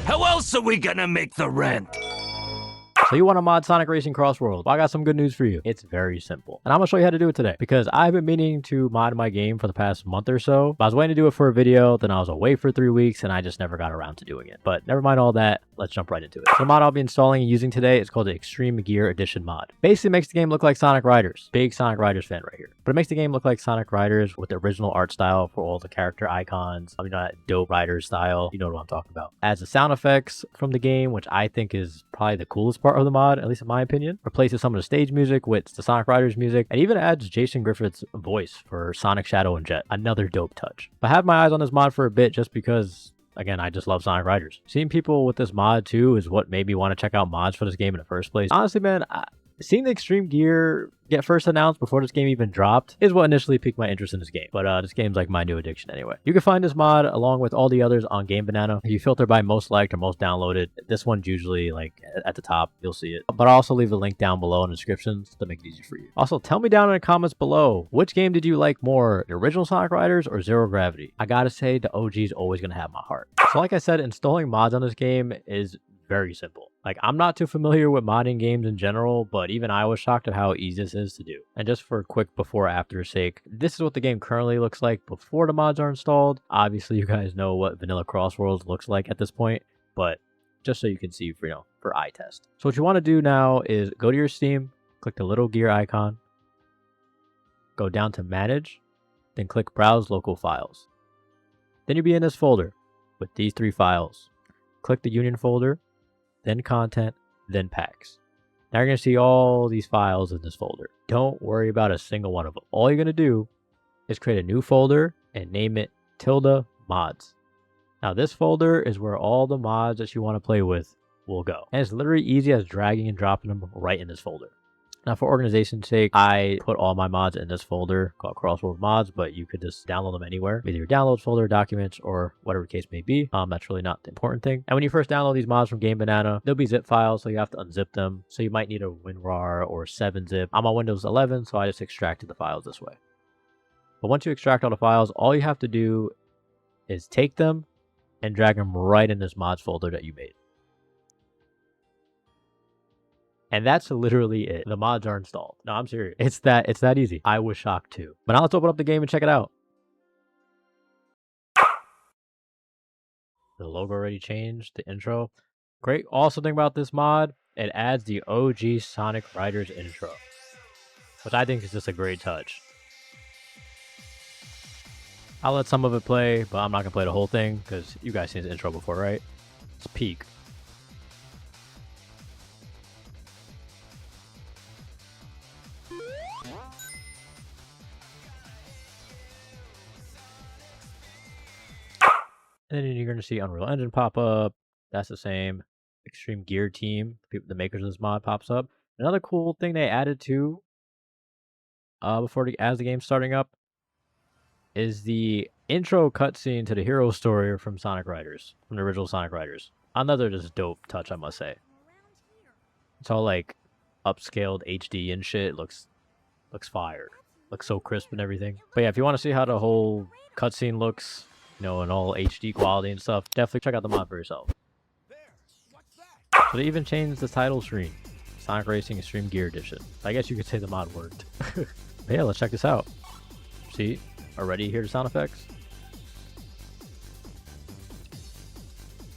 How else are we gonna make the rent? So you want to mod Sonic Racing CrossWorlds? Well, I got some good news for you. It's very simple. And I'm going to show you how to do it today because I've been meaning to mod my game for the past month or so. But I was waiting to do it for a video, then I was away for 3 weeks and I just never got around to doing it. But never mind all that. Let's jump right into it. So the mod I'll be installing and using today is called the Extreme Gear Edition mod. Basically makes the game look like Sonic Riders. Big Sonic Riders fan right here. But it makes the game look like Sonic Riders with the original art style for all the character icons. That dope rider style. You know what I'm talking about. Adds the sound effects from the game, which I think is probably the coolest part of the mod, at least in my opinion. Replaces some of the stage music with the Sonic Riders music, and even adds Jason Griffith's voice for Sonic, Shadow, and Jet. Another dope touch. I have my eyes on this mod for a bit just because, again, I just love Sonic Riders. Seeing people with this mod too is what made me want to check out mods for this game in the first place. Honestly, man, seeing the Extreme Gear get first announced before this game even dropped is what initially piqued my interest in this game. But this game's like my new addiction anyway. You can find this mod along with all the others on GameBanana. If you filter by most liked or most downloaded, this one's usually like at the top. You'll see it. But I'll also leave a link down below in the descriptions to make it easy for you. Also, tell me down in the comments below, which game did you like more, the original Sonic Riders or Zero Gravity? I gotta say, the OG is always gonna have my heart. So like I said, installing mods on this game is very simple. Like, I'm not too familiar with modding games in general, but even I was shocked at how easy this is to do. And just for a quick before after sake, this is what the game currently looks like before the mods are installed. Obviously, you guys know what vanilla CrossWorlds looks like at this point, but just so you can see, for eye test. So what you want to do now is go to your Steam, click the little gear icon, go down to Manage, then click Browse Local Files. Then you'll be in this folder with these 3 files. Click the Union folder, then Content, then Packs. Now you're going to see all these files in this folder. Don't worry about a single one of them. All you're going to do is create a new folder and name it ~mods. Now this folder is where all the mods that you want to play with will go. And it's literally easy as dragging and dropping them right in this folder. Now for organization's sake, I put all my mods in this folder called CrossWorlds Mods, but you could just download them anywhere, either your downloads folder, documents, or whatever the case may be. That's really not the important thing. And when you first download these mods from GameBanana, they'll be zip files, so you have to unzip them. So you might need a WinRAR or 7-zip. I'm on Windows 11, so I just extracted the files this way. But once you extract all the files, all you have to do is take them and drag them right in this mods folder that you made. And that's literally it. The mods are installed. No, I'm serious. It's that easy. I was shocked too. But now let's open up the game and check it out. The logo already changed. The intro. Great. Also thing about this mod, it adds the OG Sonic Riders intro, which I think is just a great touch. I'll let some of it play, but I'm not going to play the whole thing because you guys seen the intro before, right? It's peak. And then you're going to see Unreal Engine pop up. That's the same. Extreme Gear Team, the makers of this mod, pops up. Another cool thing they added too, as the game's starting up, is the intro cutscene to the hero story from Sonic Riders, from the original Sonic Riders. Another just dope touch, I must say. It's all like upscaled HD and shit. Looks fire. Looks so crisp and everything. But yeah, if you want to see how the whole cutscene looks, in all HD quality and stuff, definitely check out the mod for yourself. So they even changed the title screen. Sonic Racing Extreme Gear Edition. I guess you could say the mod worked. But yeah, let's check this out. See? Already hear the sound effects?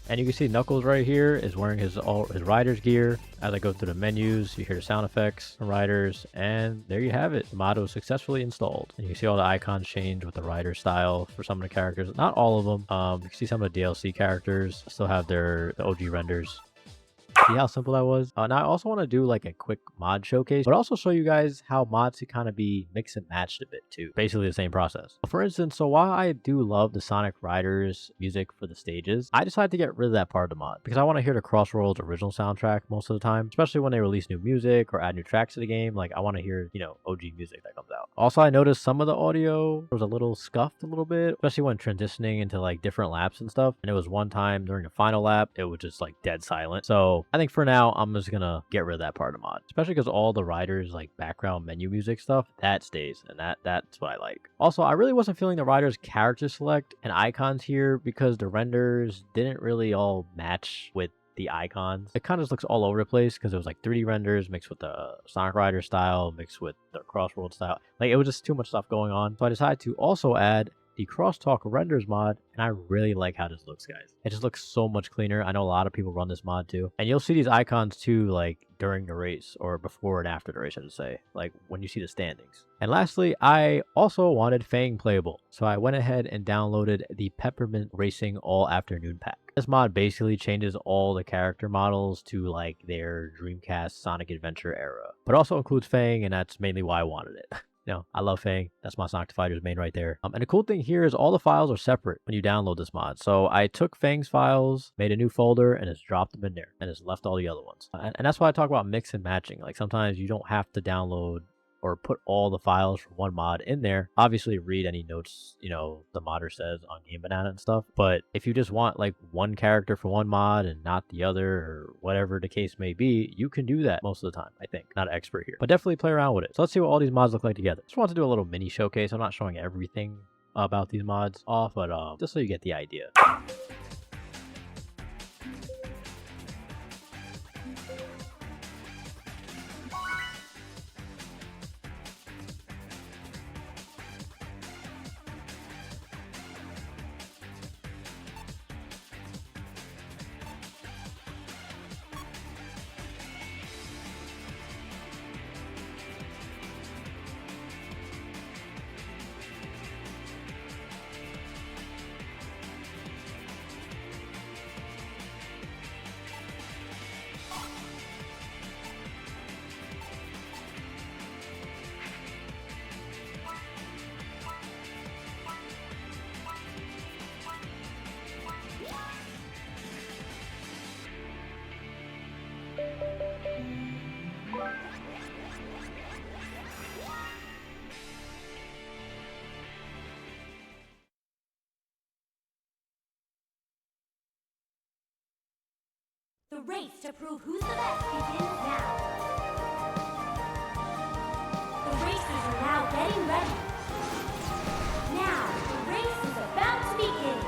And you can see Knuckles right here is wearing his rider's gear. As I go through the menus, you hear the sound effects from riders, and there you have it. The mod was successfully installed. And you can see all the icons change with the rider style for some of the characters. Not all of them. You can see some of the DLC characters still have the OG renders. See how simple that was? Now I also want to do like a quick mod showcase, but also show you guys how mods can kind of be mix and matched a bit too. Basically the same process. For instance, so while I do love the Sonic Riders music for the stages, I decided to get rid of that part of the mod because I want to hear the CrossWorlds original soundtrack most of the time, especially when they release new music or add new tracks to the game. Like I want to hear, OG music that comes out. Also, I noticed some of the audio was a little scuffed a little bit, especially when transitioning into like different laps and stuff. And it was one time during the final lap, it was just like dead silent. So I think for now, I'm just gonna get rid of that part of the mod, especially because all the riders like background menu music stuff that stays, and that's what I like. Also, I really wasn't feeling the riders character select and icons here because the renders didn't really all match with the icons. It kind of just looks all over the place because it was like 3D renders mixed with the Sonic Rider style, mixed with the CrossWorlds style. Like, it was just too much stuff going on. So I decided to also add the Crosstalk Renders mod, and I really like how this looks, guys. It just looks so much cleaner. I know a lot of people run this mod too. And you'll see these icons too, like during the race, or before and after the race, I should say, like when you see the standings. And lastly, I also wanted Fang playable. So I went ahead and downloaded the Peppermint Racing All Afternoon Pack. This mod basically changes all the character models to like their Dreamcast Sonic Adventure era, but also includes Fang, and that's mainly why I wanted it. No, I love Fang. That's my Sonic the Fighter's main right there. And the cool thing here is all the files are separate when you download this mod. So I took Fang's files, made a new folder, and just dropped them in there, and just left all the other ones. And that's why I talk about mix and matching. Like, sometimes you don't have to download or put all the files from one mod in there. Obviously, read any notes, you know, the modder says on GameBanana and stuff. But if you just want like one character for one mod and not the other, or whatever the case may be, you can do that most of the time, I think. Not an expert here, but definitely play around with it. So let's see what all these mods look like together. Just want to do a little mini showcase. I'm not showing everything about these mods off, but just so you get the idea. The race to prove who's the best begins now. The racers are now getting ready. Now, the race is about to begin.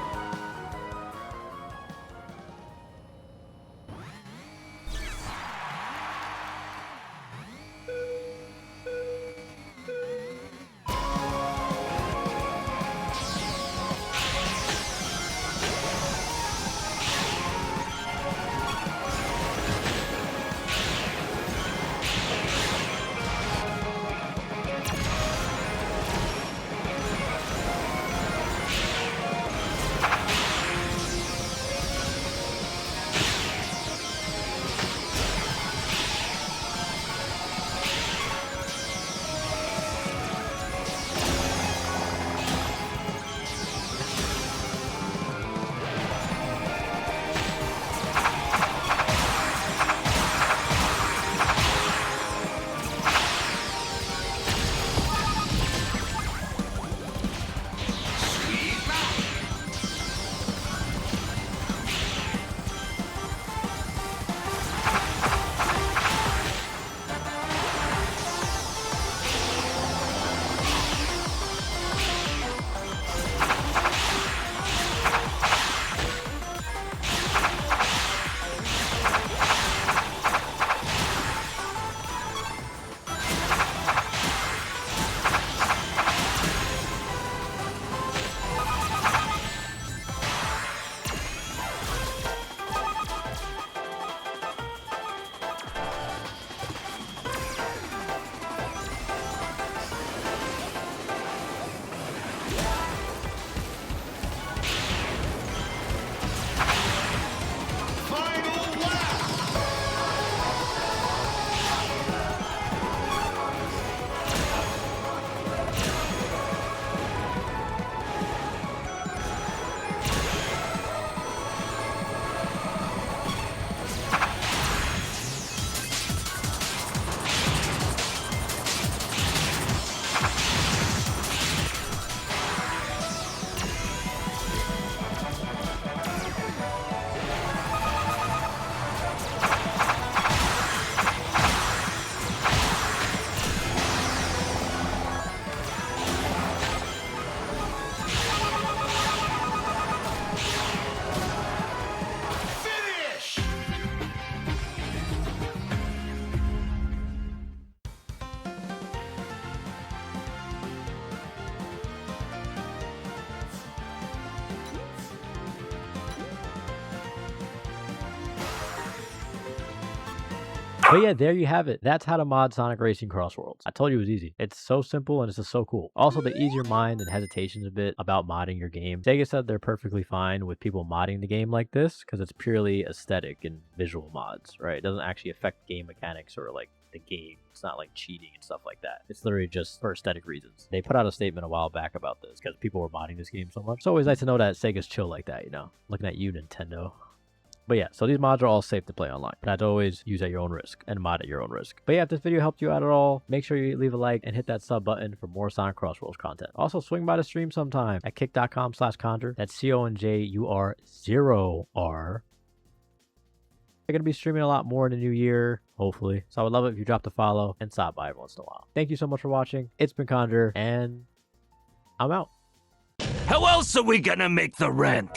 But yeah, there you have it. That's how to mod Sonic Racing CrossWorlds. I told you it was easy. It's so simple and it's just so cool. Also, to ease your mind and hesitations a bit about modding your game, Sega said they're perfectly fine with people modding the game like this because it's purely aesthetic and visual mods, right? It doesn't actually affect game mechanics or like the game. It's not like cheating and stuff like that. It's literally just for aesthetic reasons. They put out a statement a while back about this because people were modding this game so much. It's always nice to know that Sega's chill like that, you know? Looking at you, Nintendo. But yeah, so these mods are all safe to play online. But as always, use at your own risk and mod at your own risk. But yeah, if this video helped you out at all, make sure you leave a like and hit that sub button for more Sonic CrossWorlds content. Also, swing by the stream sometime at kick.com/conjur. That's CONJUR0R. I'm going to be streaming a lot more in the new year, hopefully. So I would love it if you dropped a follow and stop by every once in a while. Thank you so much for watching. It's been Conjur, and I'm out. How else are we gonna make the rent?